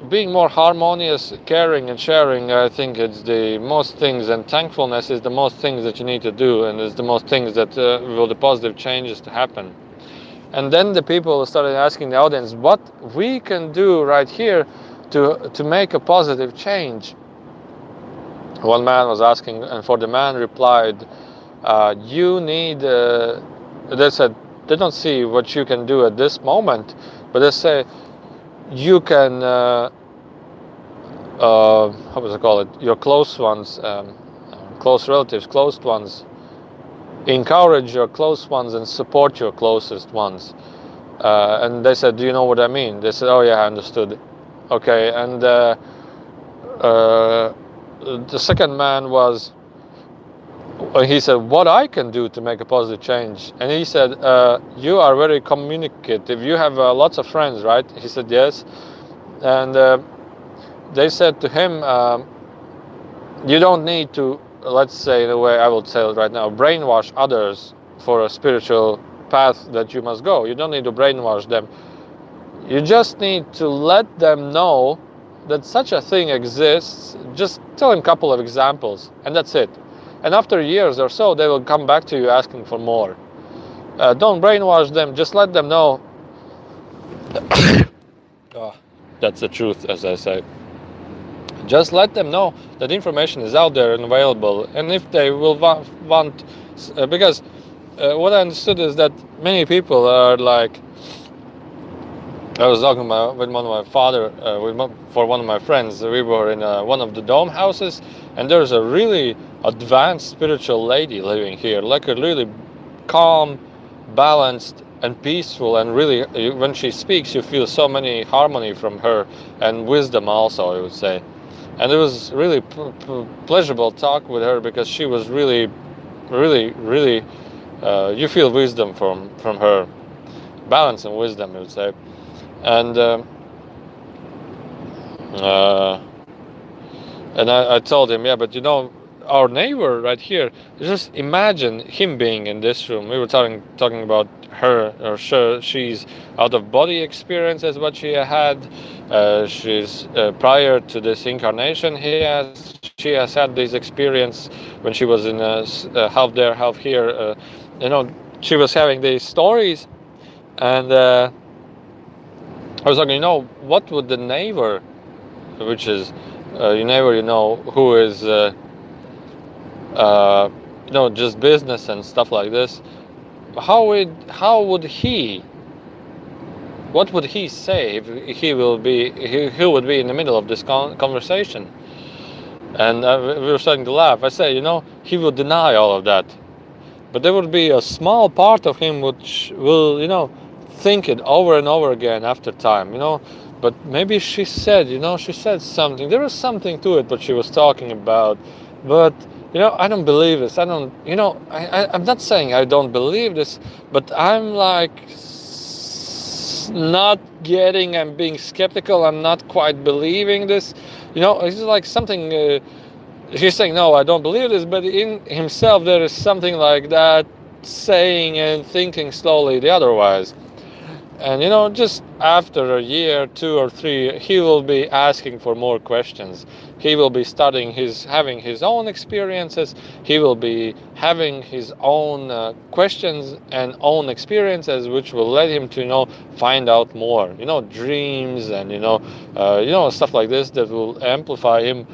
Being more harmonious, caring and sharing, I think it's the most things, and thankfulness is the most things that you need to do, and it's the most things that will the positive changes to happen. And then the people started asking the audience what we can do right here to make a positive change. One man was asking, and for the man replied, you need, they said they don't see what you can do at this moment, but they say, you can, how does it call it? Your close ones, close relatives, close ones. Encourage your close ones and support your closest ones. And they said, do you know what I mean? They said, oh yeah, I understood. Okay, and the second man was, he said, what I can do to make a positive change? And he said, you are very communicative. You have lots of friends, right? He said, yes. And they said to him, you don't need to, let's say, in a way I will say it right now, brainwash others for a spiritual path that you must go. You don't need to brainwash them. You just need to let them know that such a thing exists. Just tell them a couple of examples, and that's it. And after years or so, they will come back to you asking for more. Don't brainwash them. Just let them know. Oh, that's the truth, as I say. Just let them know that information is out there and available. And if they will want because what I understood is that many people are like, I was talking about with one of my father, for one of my friends. We were in one of the dome houses, and there's a really advanced spiritual lady living here, like a really calm, balanced, and peaceful. And really, when she speaks, you feel so many harmony from her and wisdom also, I would say. And it was really pleasurable talk with her because she was really, really. You feel wisdom from her, balance and wisdom, I would say. And uh, I told him, yeah, but our neighbor right here. Just imagine him being in this room. We were talking about her, or she's out of body experience as what she had. She's prior to this incarnation, she has had this experience when she was in half there, half here. She was having these stories, and I was like, what would the neighbor, which is your neighbor, who is, just business and stuff like this, how would he, what would he say if he would be in the middle of this conversation? And we were starting to laugh. I said, he would deny all of that. But there would be a small part of him which will, think it over and over again after time, But maybe she said something. There was something to it, what she was talking about. But, I don't believe this. I don't, I'm not saying I don't believe this, but I'm like not getting, I'm being skeptical. I'm not quite believing this. It's like something... He's saying, no, I don't believe this, but in himself there is something like that, saying and thinking slowly the otherwise. And just after a year, 2 or 3, he will be asking for more questions. He will be having his own experiences. He will be having his own questions and own experiences, which will let him to find out more. Dreams and stuff like this that will amplify him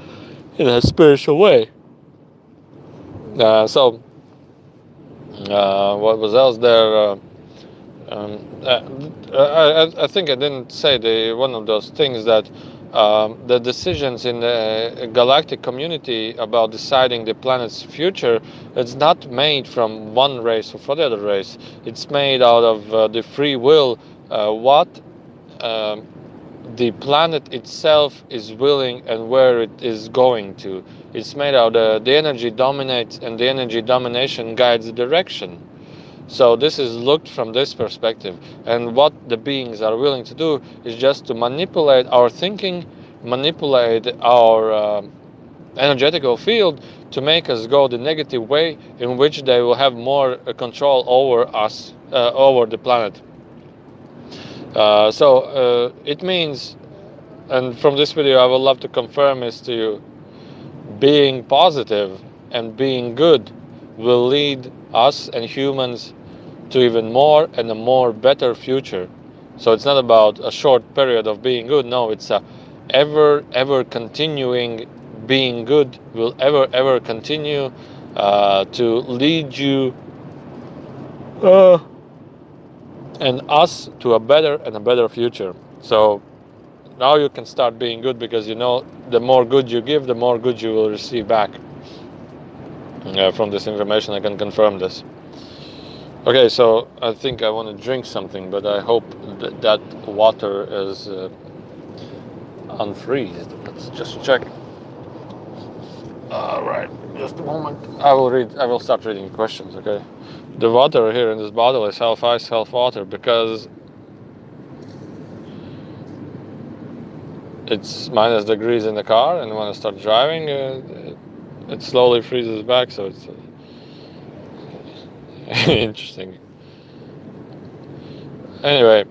in a spiritual way. So what was else there? I think I didn't say one of those things that the decisions in the galactic community about deciding the planet's future, it's not made from one race or for the other race. It's made out of the free will. What the planet itself is willing and where it is going to. It's made out the energy dominates, and the energy domination guides the direction. So this is looked from this perspective, and what the beings are willing to do is just to manipulate our thinking, manipulate our energetical field to make us go the negative way, in which they will have more control over us, over the planet. So it means, and from this video I would love to confirm is to you, being positive and being good will lead us and humans to even more and a more better future. So it's not about a short period of being good. No, it's a ever continuing being good will ever continue to lead you and us to a better and a better future. So now you can start being good, because the more good you give, the more good you will receive back. From this information I can confirm this. Okay, so I think I want to drink something, but I hope that water is unfreezed. Let's just check. All right, just a moment. I will start reading questions, okay? The water here in this bottle is half ice, half water, because it's minus degrees in the car, and when I start driving, it slowly freezes back, so it's interesting. Anyway,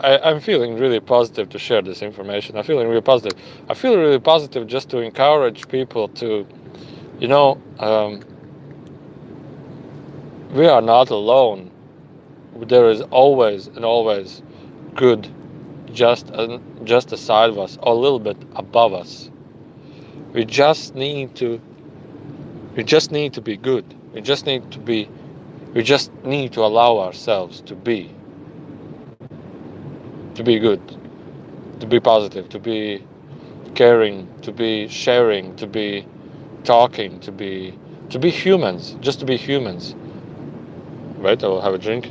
I'm feeling really positive to share this information. I'm feeling really positive. I feel really positive just to encourage people to, we are not alone. there is always and always good just aside of us, or a little bit above us. We just need to be good. We just need to allow ourselves to be good, to be positive, to be caring, to be sharing, to be talking, to be humans, just to be humans. Right, I will have a drink.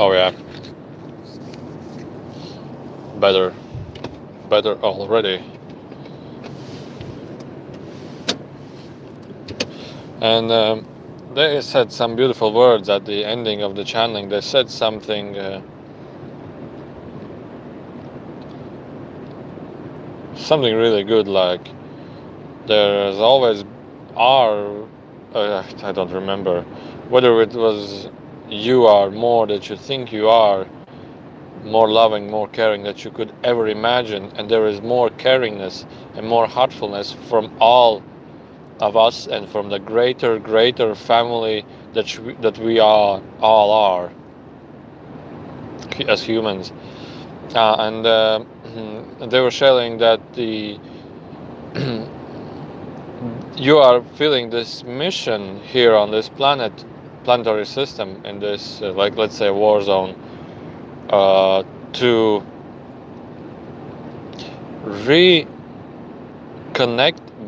Oh yeah, better already. And they said some beautiful words at the ending of the channeling. They said something really good, like there's always I don't remember whether it was you are more that you think you are, more loving, more caring that you could ever imagine, and there is more caringness and more heartfulness from all of us and from the greater family that we all are as humans. And they were sharing that you are feeling this mission here on this planetary system, in this like, let's say, war zone, to reconnect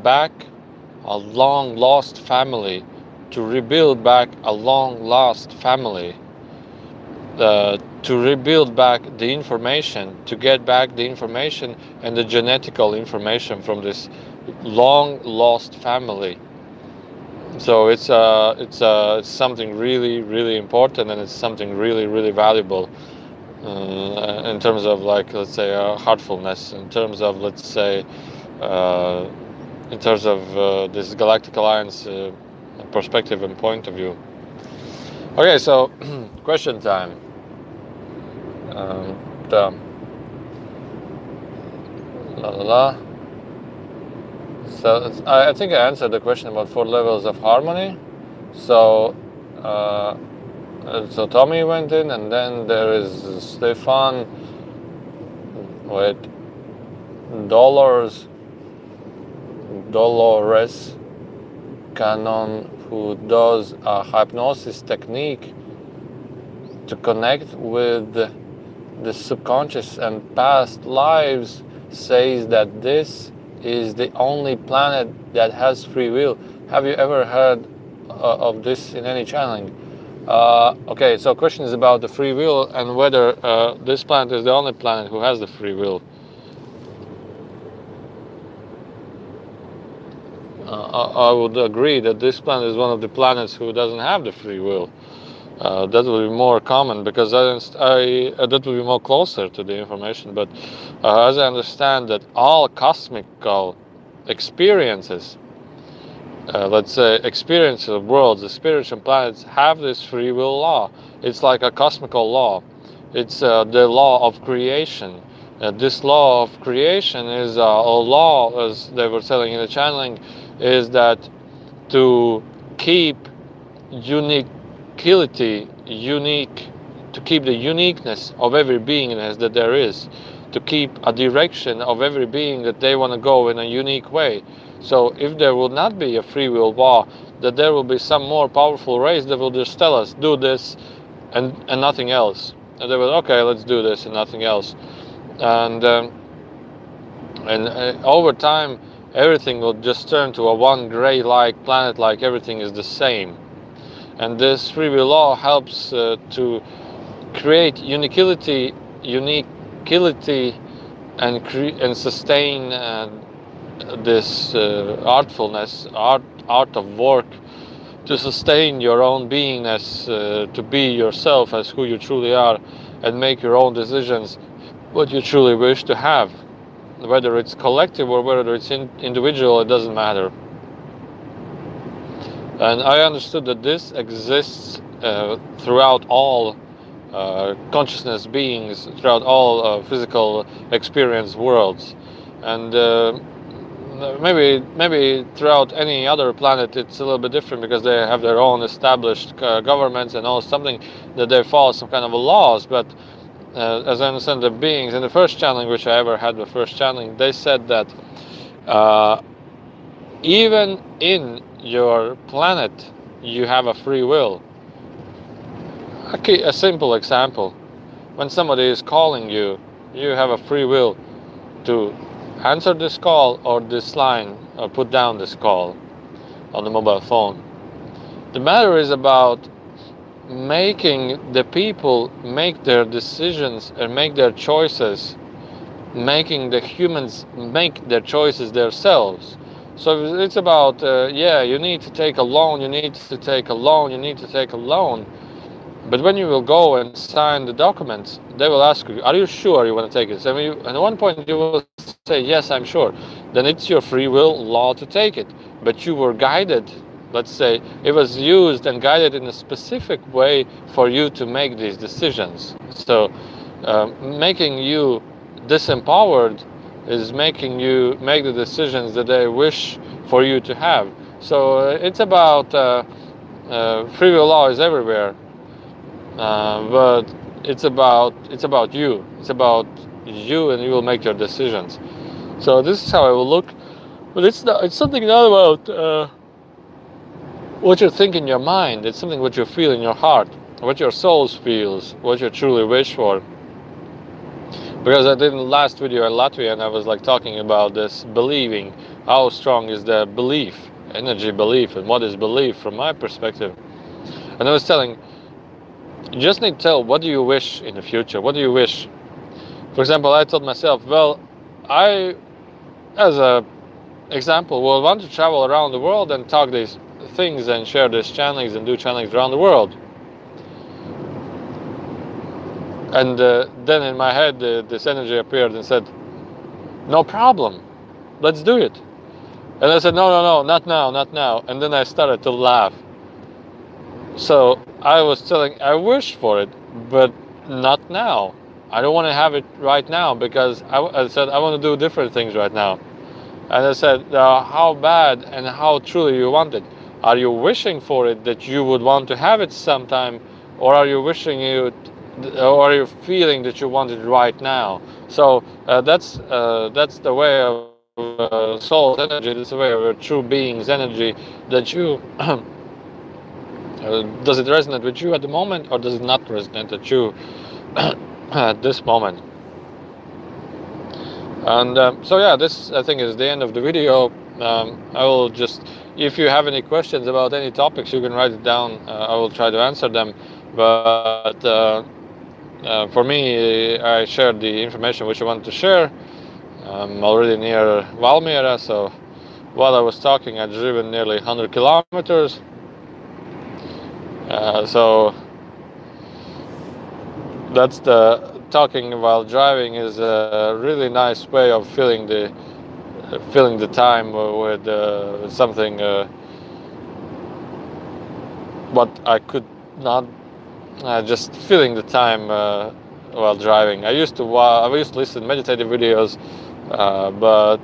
back a long lost family, to rebuild back a long lost family, to rebuild back the information, to get back the information and the genetical information from this long lost family. So it's something really important, and it's something really valuable in terms of, like, let's say, heartfulness, in terms of, let's say, in terms of this Galactic Alliance perspective and point of view. Okay, so question time. So I think I answered the question about 4 levels of harmony. So so Tommy went in, and then there is Stefan with Dolores Cannon, who does a hypnosis technique to connect with the subconscious and past lives, says that this is the only planet that has free will. Have you ever heard of this in any channeling? Okay, so question is about the free will and whether this planet is the only planet who has the free will. I would agree that this planet is one of the planets who doesn't have the free will. That would be more common, because that would be more closer to the information. But as I understand, that all cosmical experiences, let's say experiences of worlds, the spiritual planets, have this free will law. It's like a cosmical law. It's the law of creation. This law of creation is a law, as they were telling in the channeling, is that to keep to keep the uniqueness of every beingness that there is, to keep a direction of every being that they want to go in a unique way. So if there will not be a free will law, that there will be some more powerful race that will just tell us, do this and nothing else. And they will, okay, let's do this and nothing else. And over time, everything will just turn to a one gray-like planet, like everything is the same. And this free will law helps to create uniquity, and sustain this artfulness, art of work, to sustain your own beingness, to be yourself as who you truly are, and make your own decisions, what you truly wish to have. Whether it's collective or whether it's individual, it doesn't matter. And I understood that this exists throughout all consciousness beings, throughout all physical experience worlds. And maybe throughout any other planet it's a little bit different, because they have their own established governments and all, something that they follow some kind of laws. But as I understand, the beings in the first channeling, which I ever had, the first channeling, they said that even in your planet you have a free will. A simple example: when somebody is calling you, you have a free will to answer this call or this line, or put down this call on the mobile phone. The matter is about making the people make their decisions and make their choices, making the humans make their choices themselves. So it's about, you need to take a loan, you need to take a loan, you need to take a loan. But when you will go and sign the documents, they will ask you, are you sure you want to take it? So and at one point you will say, yes, I'm sure. Then it's your free will law to take it. But you were guided, let's say, it was used and guided in a specific way for you to make these decisions. So making you disempowered is making you make the decisions that they wish for you to have. So it's about free will law is everywhere. But it's about you. It's about you, and you will make your decisions. So this is how I will look. But it's something not about what you think in your mind. It's something what you feel in your heart, what your soul feels, what you truly wish for. Because I did in the last video in Latvia, and I was like talking about this believing. How strong is the belief, energy belief, and what is belief from my perspective? And I was telling, you just need to tell, what do you wish in the future? What do you wish? For example, I told myself, well, I, as a example, will want to travel around the world and talk these things and share these channelings and do channelings around the world. And then in my head, this energy appeared and said, no problem, let's do it. And I said, no, not now, not now. And then I started to laugh. So I was telling, I wish for it, but not now. I don't want to have it right now, because I said I want to do different things right now. And I said, how bad and how truly you want it? Are you wishing for it that you would want to have it sometime, or are you or are you feeling that you want it right now? So that's the way of soul's energy. That's the way of a true being's energy, that you. Does it resonate with you at the moment, or does it not resonate with you at this moment? And so yeah, this I think is the end of the video. I will just, if you have any questions about any topics, you can write it down. I will try to answer them. But for me, I shared the information which I wanted to share. I'm already near Valmiera, so while I was talking, I'd driven nearly 100 kilometers. So that's the talking while driving is a really nice way of filling the time with something what I could not just filling the time while driving. I used to listen to meditative videos, but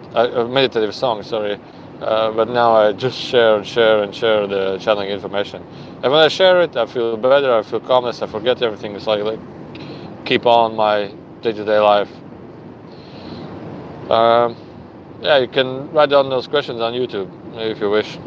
meditative songs, sorry. But now I just share the channeling information. And when I share it, I feel better, I feel calmness, I forget everything. It's like keep on my day-to-day life. Yeah, you can write down those questions on YouTube if you wish.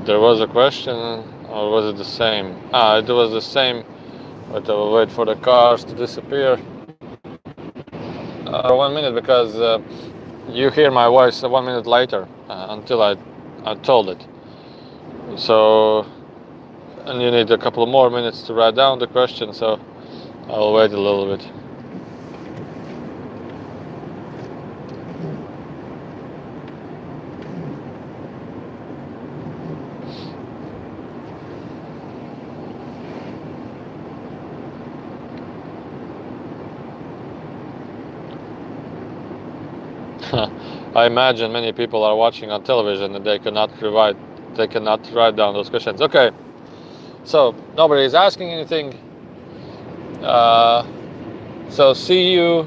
There was a question, or was it the same? It was the same, but I will wait for the cars to disappear. 1 minute, because you hear my voice 1 minute later until I told it. So, and you need a couple of more minutes to write down the question. So I'll wait a little bit. I imagine many people are watching on television and they cannot write down those questions. Okay, so nobody is asking anything. So see you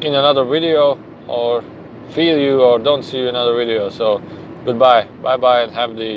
in another video, or feel you or don't see you in another video. So goodbye, bye bye, and have the